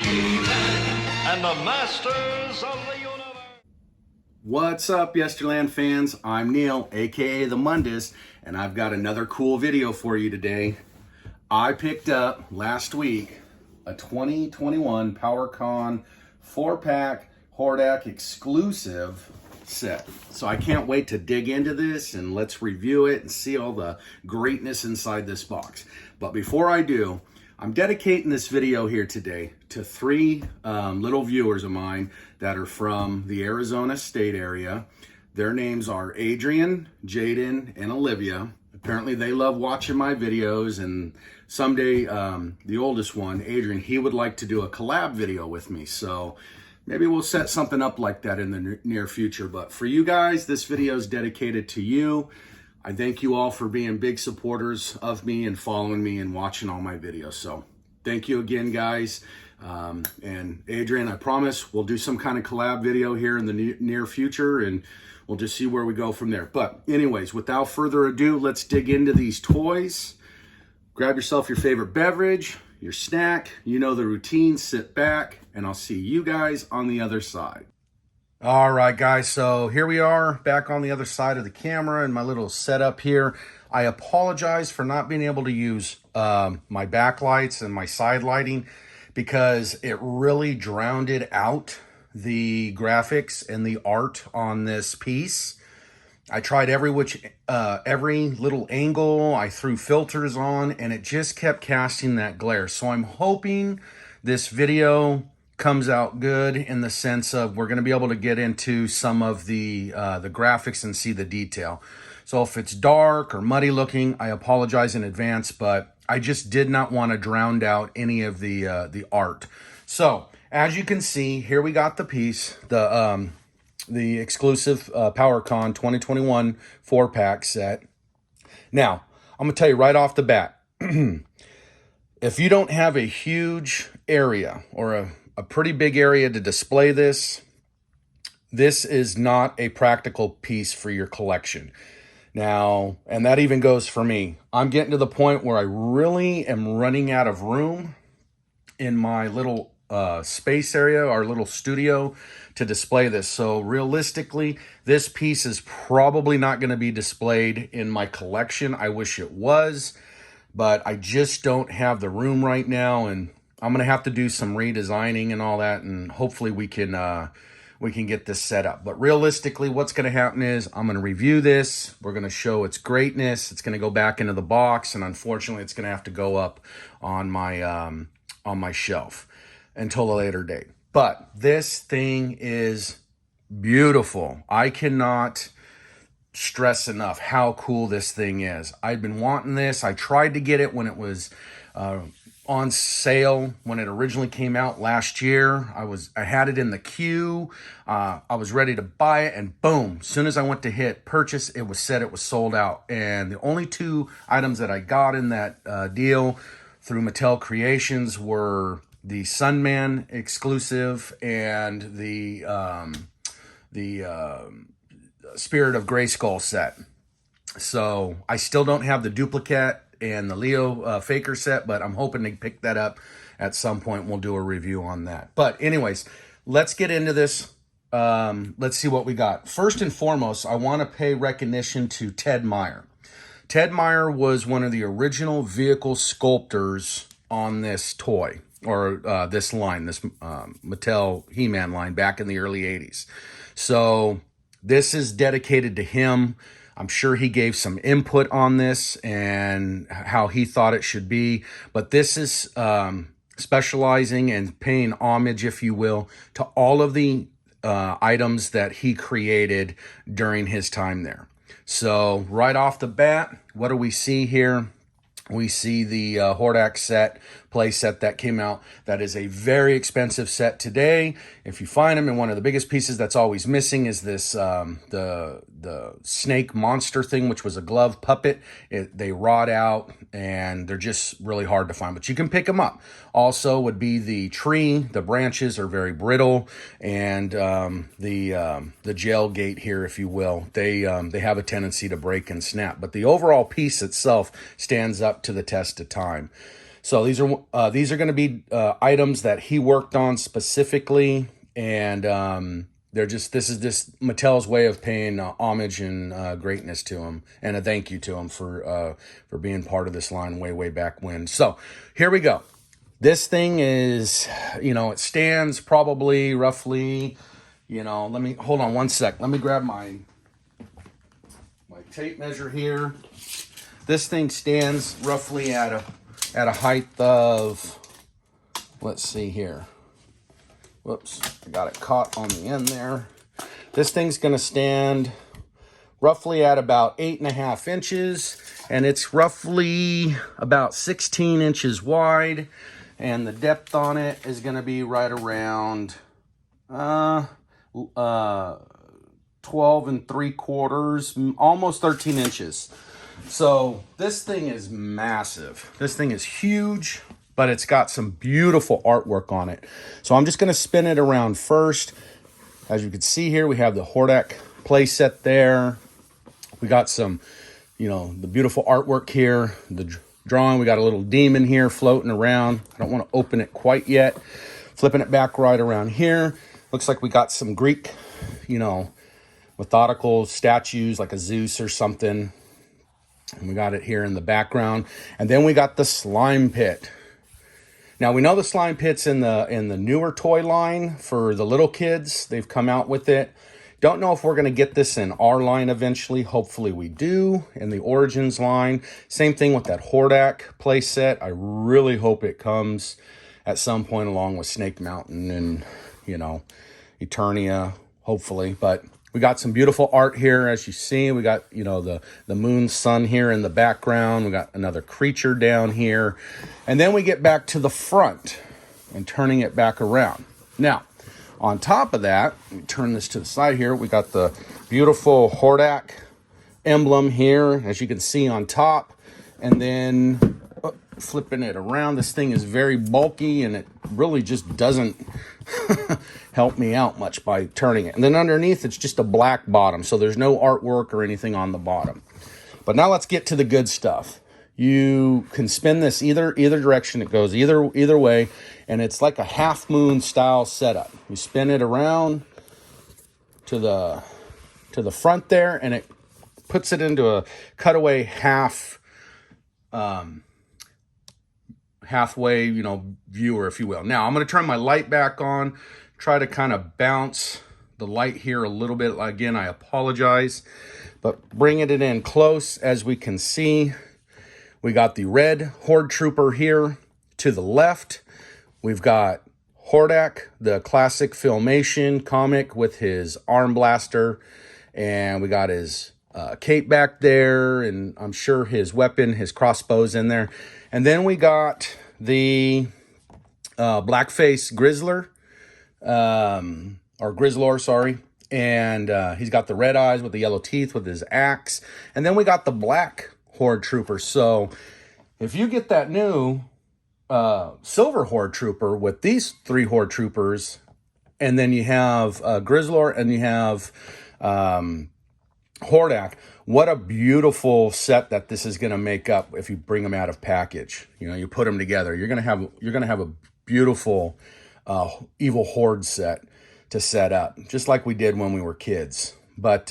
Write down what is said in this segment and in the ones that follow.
and the masters of the universe. What's up, Yesterland fans? I'm Neil, aka the Mundus, and I've got another cool video for you today. I picked up last week a 2021 PowerCon 4-pack Hordak exclusive set. So I can't wait to dig into this and let's review it and see all the greatness inside this box. But before I do, I'm dedicating this video here today to three little viewers of mine that are from the Arizona state area. Their names are Adrian, Jaden, and Olivia. Apparently they love watching my videos, and someday the oldest one, Adrian, he would like to do a collab video with me. So maybe we'll set something up like that in the near future. But for you guys, this video is dedicated to you. I thank you all for being big supporters of me and following me and watching all my videos. So thank you again, guys. And Adrian, I promise we'll do some kind of collab video here in the near future, and we'll just see where we go from there. But anyways, without further ado, let's dig into these toys. Grab yourself your favorite beverage, your snack. You know the routine. Sit back, and I'll see you guys on the other side. All right, guys, so here we are back on the other side of the camera in my little setup here. I apologize for not being able to use my backlights and my side lighting because it really drowned out the graphics and the art on this piece. I tried every little angle. I threw filters on, and it just kept casting that glare. So I'm hoping this video comes out good in the sense of we're going to be able to get into some of the graphics and see the detail. So if it's dark or muddy looking, I apologize in advance, but I just did not want to drown out any of the art. So as you can see, here we got the piece, the exclusive PowerCon 2021 4-pack set. Now, I'm going to tell you right off the bat, if you don't have a huge area or a pretty big area to display this, this is not a practical piece for your collection. Now, and that even goes for me. I'm getting to the point where I really am running out of room in my little space area, our little studio, to display this. So realistically, this piece is probably not going to be displayed in my collection. I wish it was, but I just don't have the room right now, and I'm going to have to do some redesigning and all that, and hopefully we can get this set up. But realistically, what's going to happen is I'm going to review this. We're going to show its greatness. It's going to go back into the box, and unfortunately, it's going to have to go up on my shelf until a later date. But this thing is beautiful. I cannot stress enough how cool this thing is. I've been wanting this. I tried to get it when it was on sale when it originally came out last year. I had it in the queue. I was ready to buy it, and boom, as soon as I went to hit purchase, it was said it was sold out. And the only two items that I got in that deal through Mattel Creations were the Sunman exclusive and the Spirit of Grayskull set. So I still don't have the duplicate and the Leo Faker set, but I'm hoping to pick that up at some point. We'll do a review on that. But anyways, let's get into this. Let's see what we got. First and foremost, I want to pay recognition to Ted Meyer. Ted Meyer was one of the original vehicle sculptors on this toy, or this line, this Mattel He-Man line back in the early 80s. So this is dedicated to him. I'm sure he gave some input on this and how he thought it should be. But this is specializing and paying homage, if you will, to all of the items that he created during his time there. So right off the bat, what do we see here? We see the Hordak set, play set that came out. That is a very expensive set today. If you find them, and one of the biggest pieces that's always missing is this the snake monster thing, which was a glove puppet. They rot out, and they're just really hard to find, but you can pick them up. Also would be the tree. The branches are very brittle, and the gel gate here, if you will, they have a tendency to break and snap. But the overall piece itself stands up to the test of time. So these are going to be items that he worked on specifically, and they're just this is Mattel's way of paying homage and greatness to him, and a thank you to him for being part of this line way back when. So here we go. This thing is, it stands probably roughly, let me hold on one sec. Let me grab my tape measure here. This thing stands roughly at a height of, let's see here. Whoops, I got it caught on the end there. This thing's gonna stand roughly at about 8.5 inches, and it's roughly about 16 inches wide, and the depth on it is gonna be right around 12 3/4, almost 13 inches. So this thing is massive. This thing is huge, but it's got some beautiful artwork on it. So I'm just going to spin it around first. As you can see here, we have the Hordak Playset there. We got some, the beautiful artwork here, the drawing. We got a little demon here floating around. I don't want to open it quite yet. Flipping it back right around here. Looks like we got some Greek, methodical statues like a Zeus or something. And we got it here in the background. And then we got the slime pit. Now we know the slime pit's in the newer toy line for the little kids. They've come out with it. Don't know if we're going to get this in our line eventually. Hopefully we do, in the Origins line. Same thing with that Hordak playset. I really hope it comes at some point along with Snake Mountain and, Eternia, hopefully. But we got some beautiful art here, as you see. We got, the moon sun here in the background. We got another creature down here. And then we get back to the front and turning it back around. Now, on top of that, let me turn this to the side here. We got the beautiful Hordak emblem here, as you can see on top. And then flipping it around, this thing is very bulky, and it really just doesn't help me out much by turning it. And then underneath, it's just a black bottom, so there's no artwork or anything on the bottom. But now let's get to the good stuff. You can spin this either direction. It goes either way, and it's like a half moon style setup. You spin it around to the front there, and it puts it into a cutaway halfway, viewer, if you will. Now I'm going to turn my light back on, try to kind of bounce the light here a little bit. Again, I apologize, but bringing it in close, as we can see, we got the red Horde Trooper here to the left. We've got Hordak, the classic Filmation comic with his arm blaster, and we got his cape back there, and I'm sure his weapon, his crossbow's in there. And then we got the blackface Grizzler, or Grizzlor, sorry. And he's got the red eyes with the yellow teeth with his axe. And then we got the black Horde Trooper. So if you get that new silver Horde Trooper with these 3 Horde Troopers, and then you have Grizzlor and you have Hordak, what a beautiful set that this is going to make up if you bring them out of package. You put them together, you're going to have a beautiful Evil Horde set to set up, just like we did when we were kids. But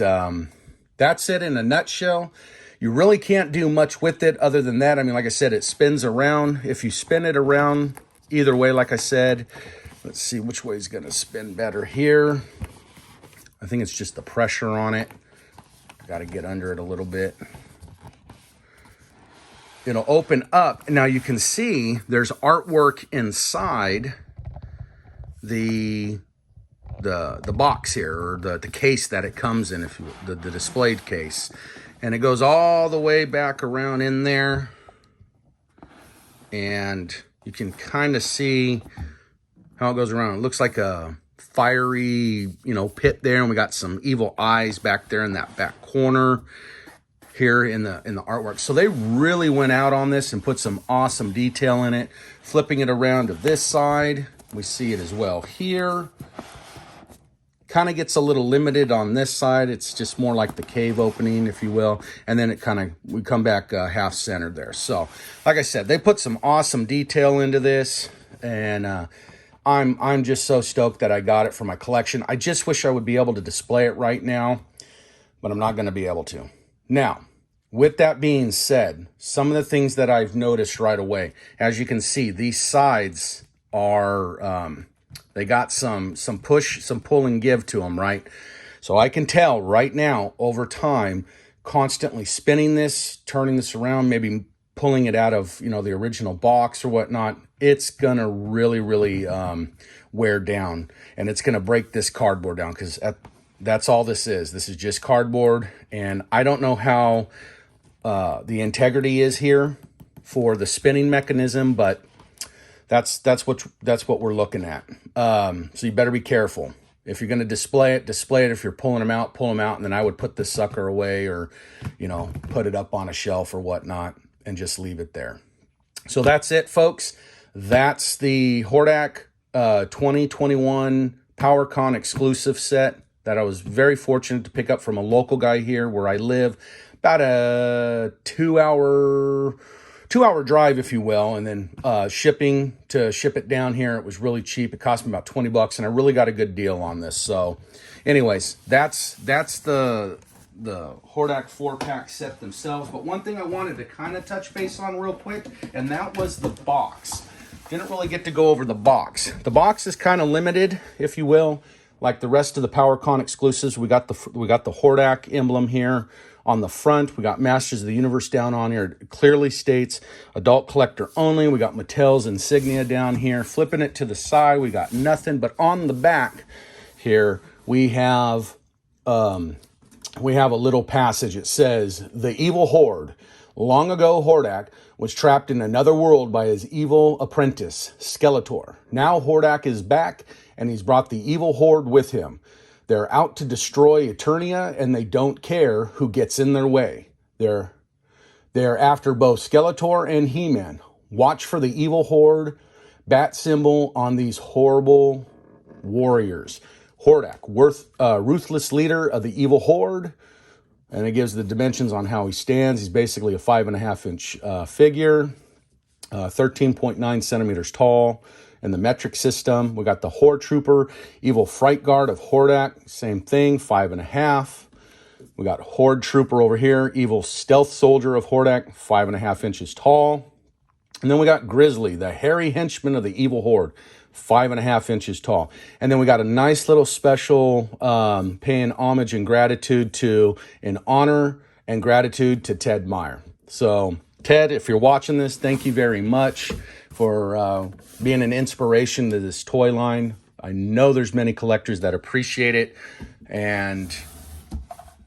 that's it in a nutshell. You really can't do much with it other than that. I mean, like I said, it spins around. If you spin it around either way, like I said, let's see which way is going to spin better here. I think it's just the pressure on it. Got to get under it a little bit. It'll open up. Now you can see there's artwork inside the box here, or the case that it comes in, if you, the displayed case. And it goes all the way back around in there. And you can kind of see how it goes around. It looks like a fiery, pit there, and we got some evil eyes back there in that back corner here in the artwork. So they really went out on this and put some awesome detail in it. Flipping it around to this side, we see it as well here. kind of gets a little limited on this side. It's just more like the cave opening, if you will. And then we come back half centered there. So like I said, they put some awesome detail into this, and I'm just so stoked that I got it for my collection. I just wish I would be able to display it right now, but I'm not going to be able to. Now, with that being said, some of the things that I've noticed right away, as you can see, these sides are, they got some push, some pull and give to them, right? So I can tell right now, over time, constantly spinning this, turning this around, maybe pulling it out of, you know, the original box or whatnot, it's gonna really, really wear down, and it's gonna break this cardboard down, because that's all this is. This is just cardboard, and I don't know how the integrity is here for the spinning mechanism, but that's what we're looking at. So you better be careful. If you're going to display it. If you're pulling them out, pull them out, and then I would put this sucker away, or, you know, put it up on a shelf or whatnot and just leave it there. So that's it, folks. That's the Hordak 2021 PowerCon exclusive set that I was very fortunate to pick up from a local guy here where I live. About a two-hour drive, if you will, and then shipping to ship it down here, it was really cheap. It cost me about $20, and I really got a good deal on this. So anyways, that's the Hordak 4-pack set themselves. But one thing I wanted to kind of touch base on real quick, and that was the box. Didn't really get to go over the box. The box is kind of limited, if you will. Like the rest of the PowerCon exclusives, we got the Hordak emblem here on the front. We got Masters of the Universe down on here. It clearly states adult collector only. We got Mattel's insignia down here. Flipping it to the side, we got nothing. But on the back here, we have a little passage. It says, "The Evil Horde. Long ago, Hordak was trapped in another world by his evil apprentice, Skeletor. Now Hordak is back, and he's brought the Evil Horde with him. They're out to destroy Eternia, and they don't care who gets in their way. They're after both Skeletor and He-Man. Watch for the Evil Horde bat symbol on these horrible warriors. Hordak, ruthless leader of the Evil Horde." And it gives the dimensions on how he stands. He's basically a 5.5-inch figure, 13.9 centimeters tall. In the metric system, we got the Horde Trooper, Evil Fright Guard of Hordak, same thing, 5.5. We got Horde Trooper over here, Evil Stealth Soldier of Hordak, 5.5 inches tall. And then we got Grizzly, the hairy henchman of the Evil Horde, 5.5 inches tall. And then we got a nice little special paying homage and gratitude to, in honor and gratitude to Ted Meyer. So Ted, if you're watching this, thank you very much for being an inspiration to this toy line. I know there's many collectors that appreciate it, and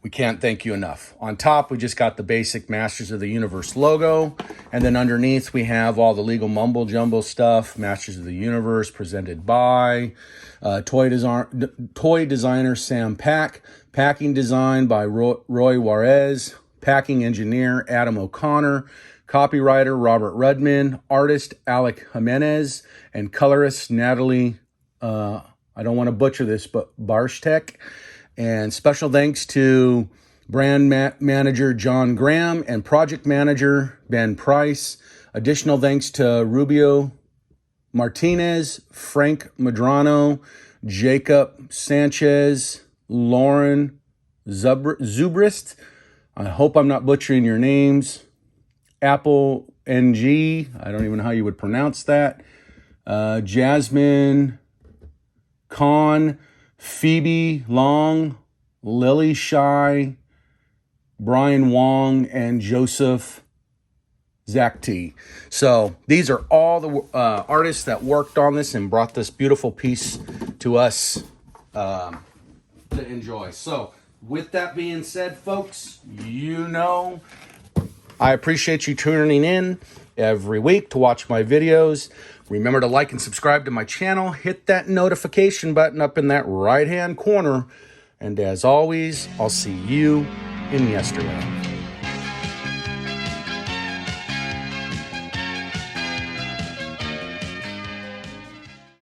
we can't thank you enough. On top, we just got the basic Masters of the Universe logo, and then underneath we have all the legal mumbo jumbo stuff. Masters of the Universe presented by toy designer Sam Pack, packing design by Roy Juarez, packing engineer Adam O'Connor, copywriter Robert Rudman, artist Alec Jimenez, and colorist Natalie, I don't want to butcher this, but Barshtek. And special thanks to brand manager John Graham and project manager Ben Price. Additional thanks to Rubio Martinez, Frank Madrano, Jacob Sanchez, Lauren Zubrist. I hope I'm not butchering your names. Apple NG, I don't even know how you would pronounce that. Jasmine Khan, Phoebe Long, Lily Shy, Brian Wong, and Joseph Zakti. So these are all the artists that worked on this and brought this beautiful piece to us to enjoy. So with that being said, folks, you know, I appreciate you tuning in every week to watch my videos. Remember to like and subscribe to my channel. Hit that notification button up in that right-hand corner. And as always, I'll see you in yesterday.